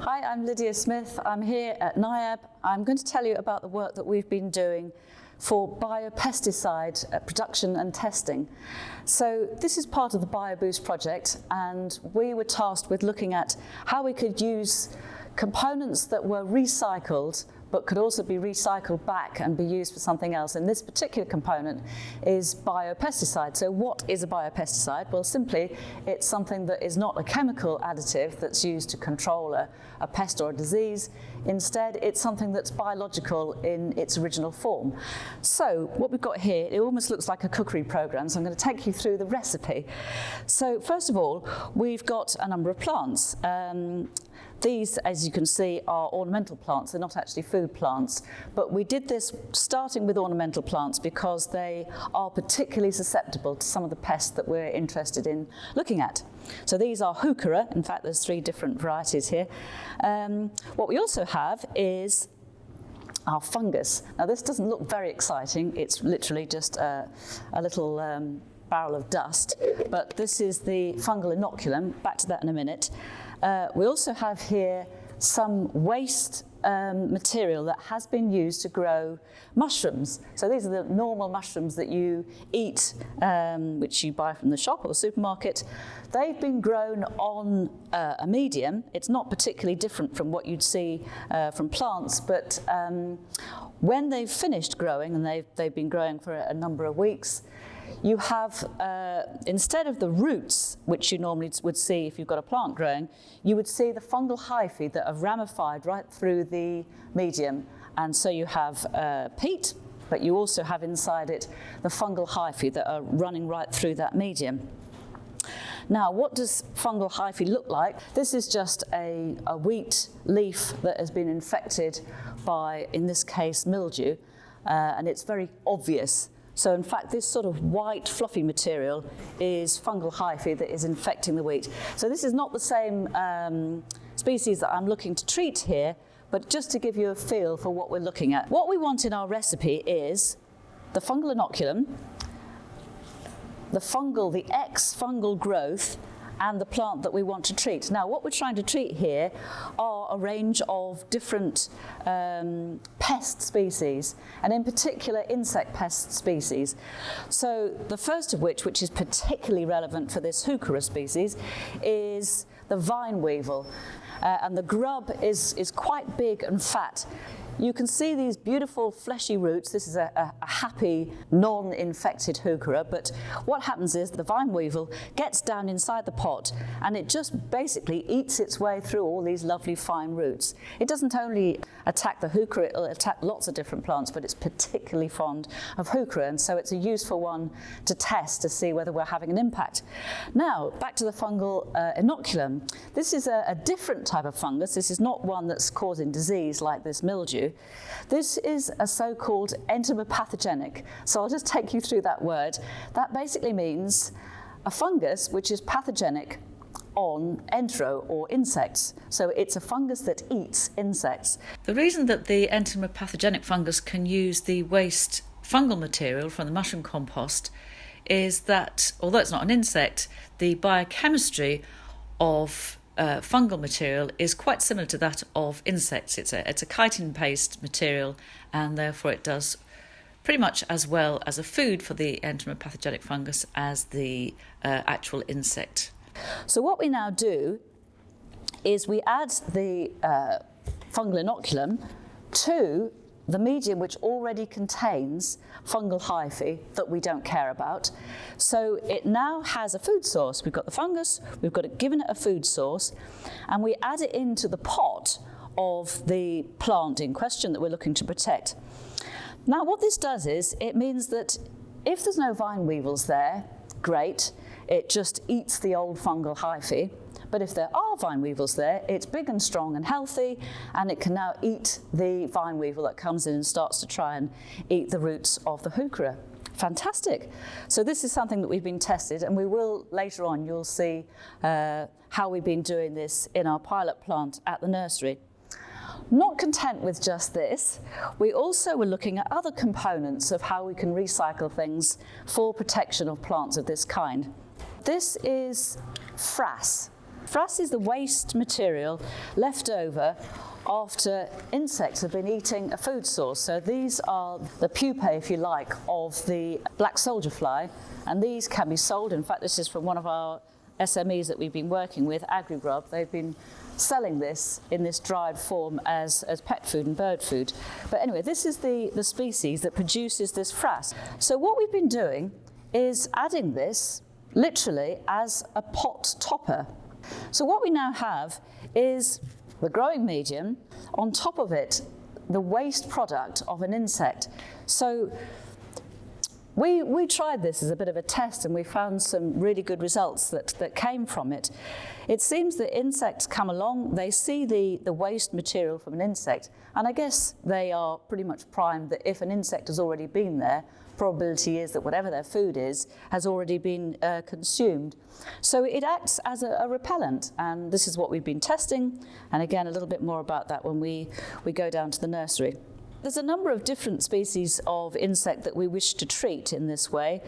Hi, I'm Lydia Smith. I'm here at NIAB. I'm going to tell you about the work that we've been doing for biopesticide production and testing. So this is part of the BioBoost project, and we were tasked with looking at how we could use components that were recycled but could also be recycled back and be used for something else. And this particular component is biopesticide. So what is a biopesticide? Well, simply, it's something that is not a chemical additive that's used to control a pest or a disease. Instead, it's something that's biological in its original form. So what we've got here, it almost looks like a cookery program, so I'm going to take you through the recipe. So first of all, we've got a number of plants. These, as you can see, are ornamental plants. They're not actually food plants. But we did this starting with ornamental plants because they are particularly susceptible to some of the pests that we're interested in looking at. So these are heuchera. In fact, there's 3 different varieties here. What we also have is our fungus. Now, this doesn't look very exciting. It's literally just a little barrel of dust. But this is the fungal inoculum. Back to that in a minute. We also have here some waste material that has been used to grow mushrooms. So these are the normal mushrooms that you eat, which you buy from the shop or the supermarket. They've been grown on a medium. It's not particularly different from what you'd see from plants, but when they've finished growing, and they've been growing for a number of weeks, you have, instead of the roots, which you normally would see if you've got a plant growing, you would see the fungal hyphae that have ramified right through the medium. And so you have peat, but you also have inside it the fungal hyphae that are running right through that medium. Now, what does fungal hyphae look like? This is just a wheat leaf that has been infected by, in this case, mildew, and it's very obvious. So in fact, this sort of white fluffy material is fungal hyphae that is infecting the wheat. So this is not the same species that I'm looking to treat here, but just to give you a feel for what we're looking at. What we want in our recipe is the fungal inoculum, the ex-fungal growth, and the plant that we want to treat. Now, what we're trying to treat here are a range of different pest species, and in particular insect pest species. So the first of which is particularly relevant for this heuchera species, is the vine weevil. And the grub is quite big and fat. You can see these beautiful fleshy roots. This is a happy, non-infected heuchera, but what happens is the vine weevil gets down inside the pot and it just basically eats its way through all these lovely fine roots. It doesn't only attack the heuchera, it'll attack lots of different plants, but it's particularly fond of heuchera, and so it's a useful one to test to see whether we're having an impact. Now, back to the fungal inoculum. This is a different type of fungus. This is not one that's causing disease like this mildew. This is a so-called entomopathogenic. So I'll just take you through that word. That basically means a fungus which is pathogenic on entero or insects. So it's a fungus that eats insects. The reason that the entomopathogenic fungus can use the waste fungal material from the mushroom compost is that, although it's not an insect, the biochemistry of fungal material is quite similar to that of insects. It's a chitin-based material, and therefore it does pretty much as well as a food for the entomopathogenic fungus as the actual insect. So what we now do is we add the fungal inoculum to the medium which already contains fungal hyphae that we don't care about. So it now has a food source. We've got the fungus, we've given it a food source, and we add it into the pot of the plant in question that we're looking to protect. Now, what this does is it means that if there's no vine weevils there, great, it just eats the old fungal hyphae. But if there are vine weevils there, it's big and strong and healthy, and it can now eat the vine weevil that comes in and starts to try and eat the roots of the heuchera. Fantastic. So this is something that we've been tested, and we will later on, you'll see how we've been doing this in our pilot plant at the nursery. Not content with just this, we also were looking at other components of how we can recycle things for protection of plants of this kind. This is frass. Frass is the waste material left over after insects have been eating a food source. So these are the pupae, if you like, of the black soldier fly, and these can be sold. In fact, this is from one of our SMEs that we've been working with, AgriGrub. They've been selling this in this dried form as pet food and bird food. But anyway, this is the species that produces this frass. So what we've been doing is adding this literally as a pot topper. So what we now have is the growing medium, on top of it, the waste product of an insect. So we tried this as a bit of a test, and we found some really good results that came from it. It seems that insects come along, they see the waste material from an insect, and I guess they are pretty much primed that if an insect has already been there, probability is that whatever their food is has already been consumed. So it acts as a repellent, and this is what we've been testing, and again a little bit more about that when we go down to the nursery. There's a number of different species of insect that we wish to treat in this way.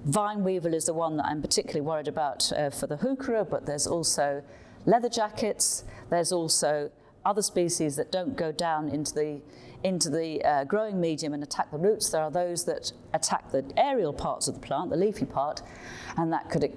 Vine weevil is the one that I'm particularly worried about for the heuchera, but there's also leather jackets, there's also other species that don't go down into the growing medium and attack the roots. There are those that attack the aerial parts of the plant, the leafy part, and that could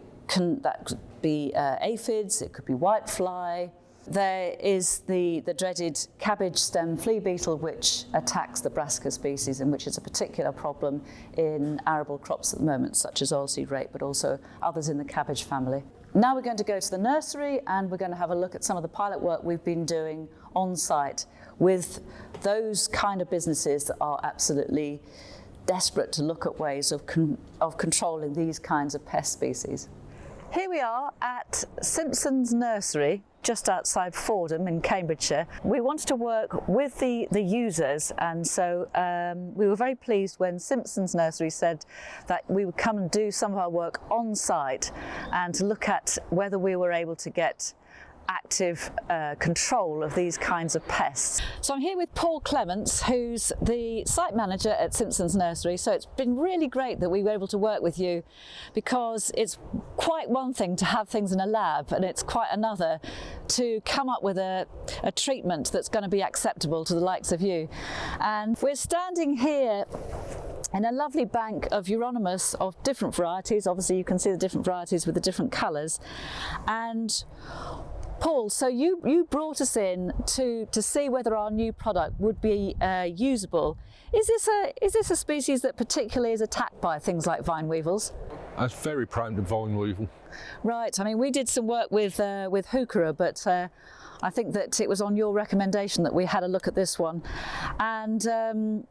be aphids, it could be whitefly. There is the dreaded cabbage stem flea beetle, which attacks the brassica species, and which is a particular problem in arable crops at the moment, such as oilseed rape, but also others in the cabbage family. Now we're going to go to the nursery, and we're going to have a look at some of the pilot work we've been doing on site with those kind of businesses that are absolutely desperate to look at ways of controlling these kinds of pest species. Here we are at Simpson's Nursery, just outside Fordham in Cambridgeshire. We wanted to work with the users, and so we were very pleased when Simpson's Nursery said that we would come and do some of our work on site and to look at whether we were able to get active control of these kinds of pests. So I'm here with Paul Clements, who's the site manager at Simpson's Nursery. So it's been really great that we were able to work with you, because it's quite one thing to have things in a lab, and it's quite another to come up with a treatment that's going to be acceptable to the likes of you. And we're standing here in a lovely bank of Euonymus of different varieties. Obviously you can see the different varieties with the different colours. And Paul, so you brought us in to see whether our new product would be usable. Is this a species that particularly is attacked by things like vine weevils? That's very prone to vine weevil. Right. I mean, we did some work with heuchera, but I think that it was on your recommendation that we had a look at this one. And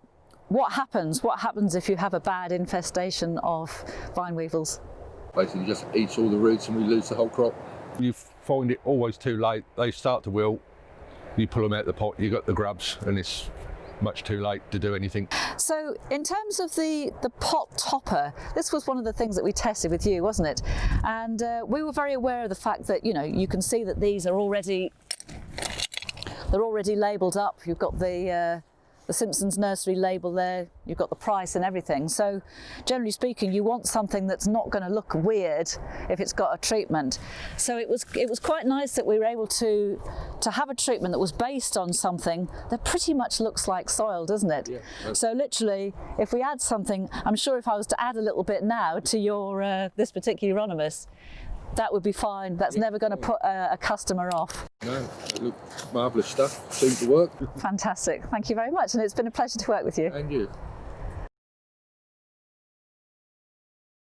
what happens? What happens if you have a bad infestation of vine weevils? Basically, just eats all the roots, and we lose the whole crop. You find it always too late. They start to wilt. You pull them out of the pot. You got the grubs, and it's much too late to do anything. So, in terms of the pot topper, this was one of the things that we tested with you, wasn't it? And we were very aware of the fact that you can see that these are already labelled up. You've got the Simpson's Nursery label there, you've got the price and everything. So generally speaking, you want something that's not going to look weird if it's got a treatment. So it was quite nice that we were able to have a treatment that was based on something that pretty much looks like soil, doesn't it? Yeah. So literally, if we add something, I'm sure if I was to add a little bit now to your this particular Euonymus, that would be fine. That's never going to put a customer off. No, look, marvellous stuff. Seems to work. Fantastic. Thank you very much. And it's been a pleasure to work with you. And you.